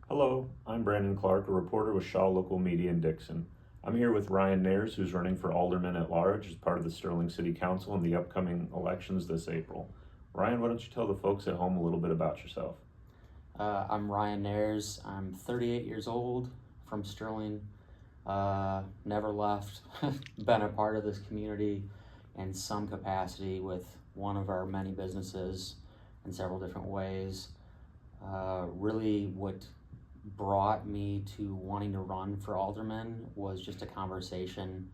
Hello, I'm Brandon Clark, a reporter with Shaw Local Media in Dixon. I'm here with Ryan Nares, who's running for Alderman at Large as part of the Sterling City Council in the upcoming elections this April. Ryan, why don't you tell the folks at home a little bit about yourself? I'm Ryan Nares. I'm 38 years old, from Sterling. Never left. Been a part of this community in some capacity with one of our many businesses in several different ways. Really, what brought me to wanting to run for alderman was just a conversation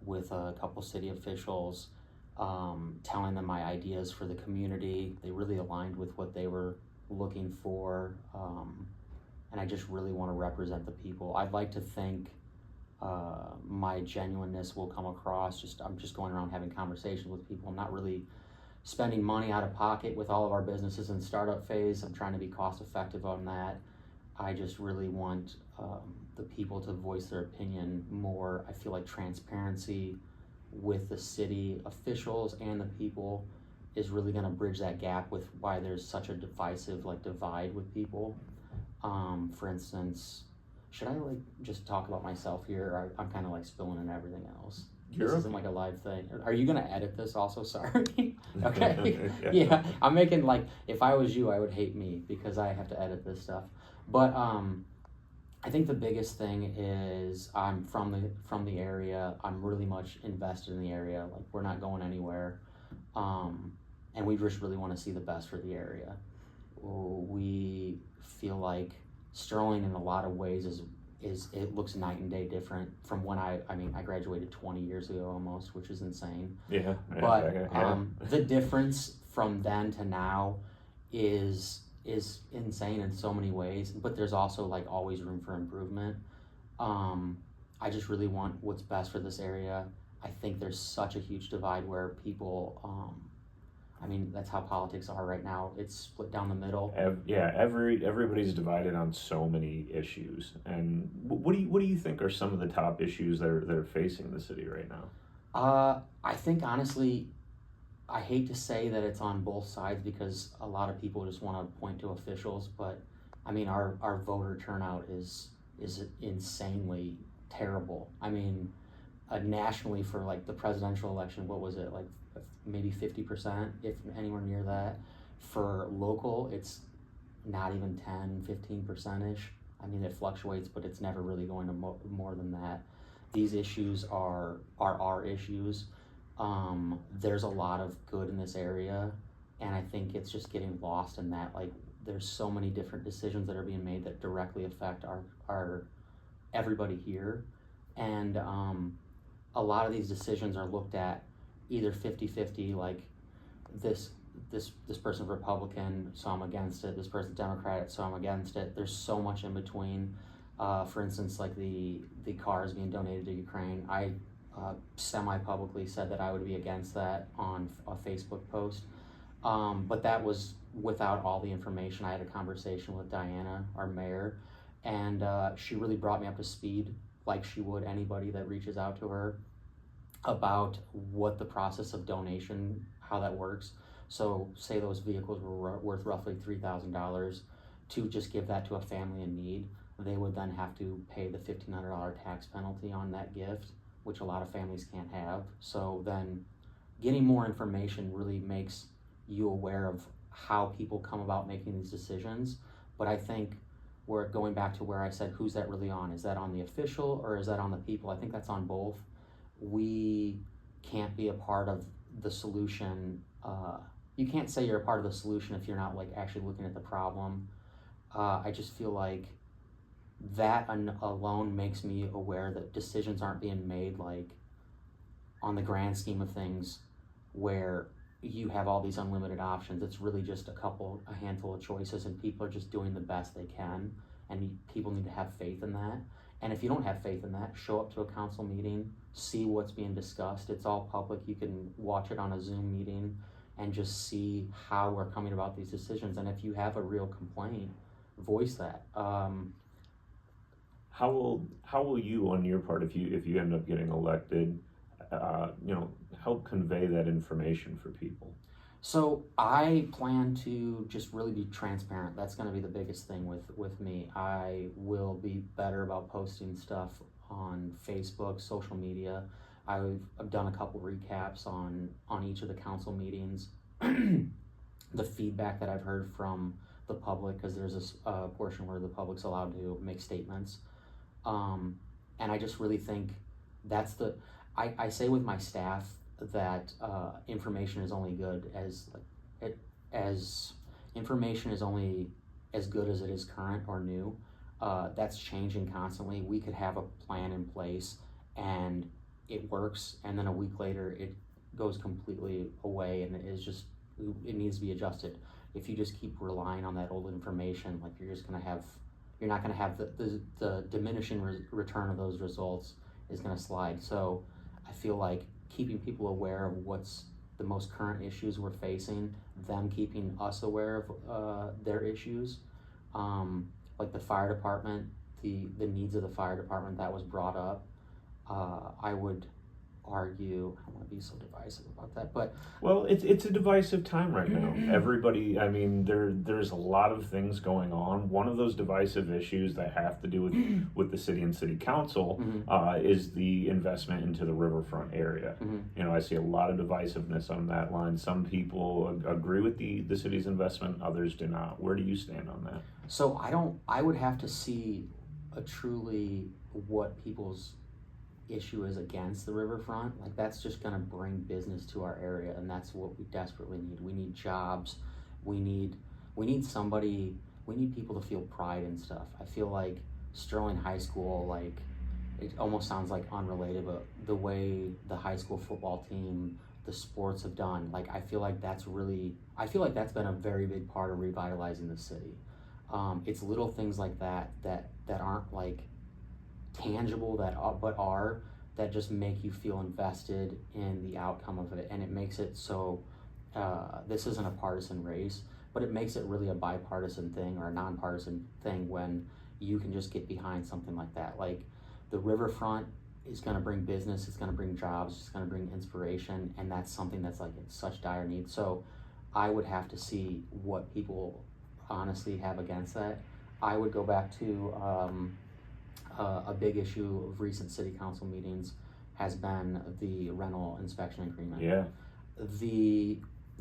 with a couple city officials, telling them my ideas for the community. They really aligned with what they were looking for, and I just really want to represent the people. I'd like to think my genuineness will come across. I'm just going around having conversations with people. I'm not really spending money out of pocket with all of our businesses in startup phase. I'm trying to be cost effective on that. I just really want the people to voice their opinion more. I feel like transparency with the city officials and the people is really going to bridge that gap with why there's such a divisive divide with people. For instance, should I just talk about myself here? Or I'm kind of spilling in everything else. This isn't like a live thing. Are you gonna edit this also? Sorry. Okay. Yeah, I'm making if I was you, I would hate me because I have to edit this stuff. But I think the biggest thing is I'm from the area. I'm really much invested in the area. We're not going anywhere, and we just really want to see the best for the area. We feel like Sterling in a lot of ways is it looks night and day different from when I graduated 20 years ago almost, which is insane. Yeah. But the difference from then to now is insane in so many ways, but there's also always room for improvement. I just really want what's best for this area. I think there's such a huge divide where people that's how politics are right now. It's split down the middle. Everybody's divided on so many issues. And what do you think are some of the top issues that are facing the city right now? I think honestly, I hate to say that it's on both sides because a lot of people just want to point to officials, but our voter turnout is insanely terrible. Nationally for the presidential election, what was it, maybe 50%, if anywhere near that. For local, it's not even 10-15%ish. It fluctuates, but it's never really going to more than that. These issues are our issues. There's a lot of good in this area, and I think it's just getting lost in that. There's so many different decisions that are being made that directly affect our everybody here, and a lot of these decisions are looked at either 50-50, this person's Republican, so I'm against it. This person's Democratic, so I'm against it. There's so much in between. For instance, the cars being donated to Ukraine, I semi-publicly said that I would be against that on a Facebook post, but that was without all the information. I had a conversation with Diana, our mayor, and she really brought me up to speed, like she would anybody that reaches out to her, about what the process of donation, how that works. So say those vehicles were worth roughly $3,000, to just give that to a family in need, they would then have to pay the $1,500 tax penalty on that gift, which a lot of families can't have. So then getting more information really makes you aware of how people come about making these decisions. But I think we're going back to where I said, who's that really on? Is that on the official or is that on the people? I think that's on both. We can't be a part of the solution. You can't say you're a part of the solution if you're not actually looking at the problem. I just feel like that alone makes me aware that decisions aren't being made on the grand scheme of things where you have all these unlimited options. It's really just a handful of choices, and people are just doing the best they can, and people need to have faith in that. And if you don't have faith in that, show up to a council meeting, see what's being discussed. It's all public. You can watch it on a Zoom meeting and just see how we're coming about these decisions. And if you have a real complaint, voice that. How will you, on your part, if you end up getting elected, help convey that information for people? So I plan to just really be transparent. That's going to be the biggest thing with me. I will be better about posting stuff on Facebook, social media. I've done a couple recaps on each of the council meetings, the feedback that I've heard from the public, because there's this portion where the public's allowed to make statements. And I just really think that's I say with my staff that information is only good as information is only as good as it is current or new. That's changing constantly. We could have a plan in place and it works, and then a week later it goes completely away, and it needs to be adjusted. If you just keep relying on that old information, like you're not going to have the diminishing return of those results is going to slide. So I feel like keeping people aware of what's the most current issues we're facing, them keeping us aware of their issues, like the fire department, the needs of the fire department that was brought up. I would argue, I don't want to be so divisive about that, but Well, it's a divisive time right now. Everybody, I mean, there's a lot of things going on. One of those divisive issues that have to do with the city and city council is the investment into the riverfront area. You know, I see a lot of divisiveness on that line. Some people agree with the city's investment, others do not. Where do you stand on that? so I would have to see a truly what people's issue is against the riverfront. Like, that's just going to bring business to our area, and that's what we desperately need. We need jobs. We need people to feel pride and stuff. I feel like Sterling High School, like, it almost sounds like unrelated, but the way the high school football team, the sports have done, like, I feel like that's been a very big part of revitalizing the city. It's little things like that aren't like tangible, that just make you feel invested in the outcome of it, and it makes it so this isn't a partisan race, but it makes it really a bipartisan thing or a nonpartisan thing when you can just get behind something like that. Like, the riverfront is going to bring business, it's going to bring jobs, it's going to bring inspiration, and that's something that's like in such dire need. So I would have to see what people honestly have against that. I would go back to a big issue of recent city council meetings has been the rental inspection agreement. Yeah.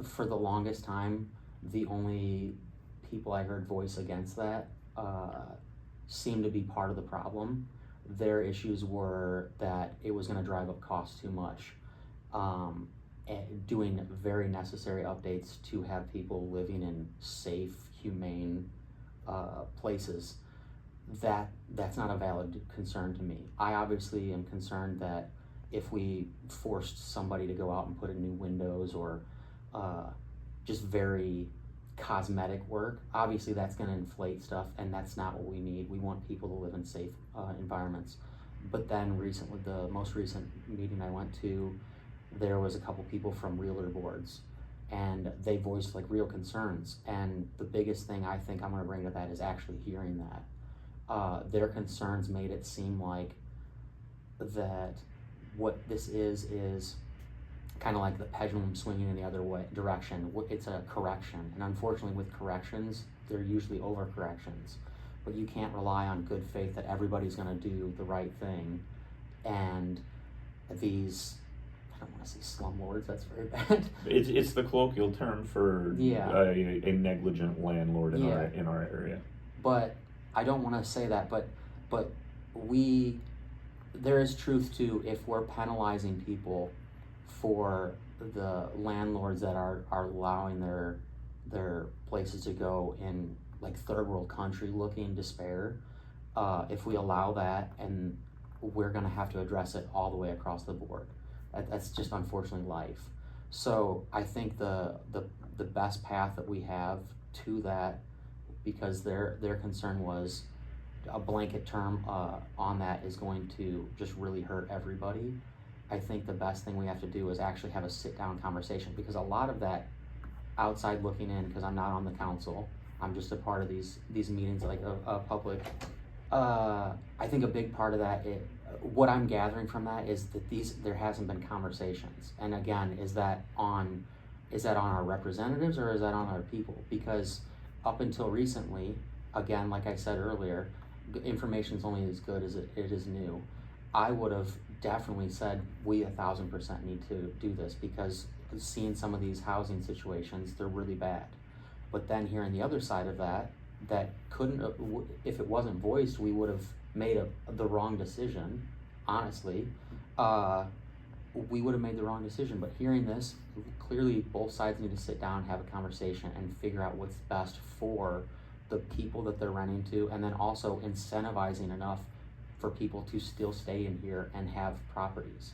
For the longest time, the only people I heard voice against that seemed to be part of the problem. Their issues were that it was going to drive up costs too much, and doing very necessary updates to have people living in safe, humane places. That's not a valid concern to me. I obviously am concerned that if we forced somebody to go out and put in new windows or just very cosmetic work, obviously that's going to inflate stuff, and that's not what we need. We want people to live in safe environments. But then recently, the most recent meeting I went to, there was a couple people from realtor boards, and they voiced like real concerns. And the biggest thing I think I'm going to bring to that is actually hearing that. Their concerns made it seem like that what this is kind of like the pendulum swinging in the other direction. It's a correction, and unfortunately with corrections, they're usually overcorrections. But you can't rely on good faith that everybody's going to do the right thing. And these, I don't want to say slumlords, that's very bad. It's the colloquial term for a negligent landlord in our area. But I don't want to say that, but there is truth to, if we're penalizing people for the landlords that are allowing their places to go in like third world country looking despair, if we allow that, and we're going to have to address it all the way across the board. That's just unfortunately life. So I think the best path that we have to that, because their concern was a blanket term on that is going to just really hurt everybody. I think the best thing we have to do is actually have a sit-down conversation, because a lot of that outside looking in, because I'm not on the council, I'm just a part of these meetings, like a public. I think a big part of that, what I'm gathering from that is that there hasn't been conversations, and again, is that on is that on our representatives or is that on our people? Because up until recently, again, like I said earlier, information is only as good as it is new. I would have definitely said we 1,000% need to do this, because seeing some of these housing situations, they're really bad. But then hearing the other side of that, that couldn't, if it wasn't voiced, we would have made the wrong decision, honestly. We would have made the wrong decision. But hearing this, clearly both sides need to sit down, have a conversation, and figure out what's best for the people that they're renting to, and then also incentivizing enough for people to still stay in here and have properties.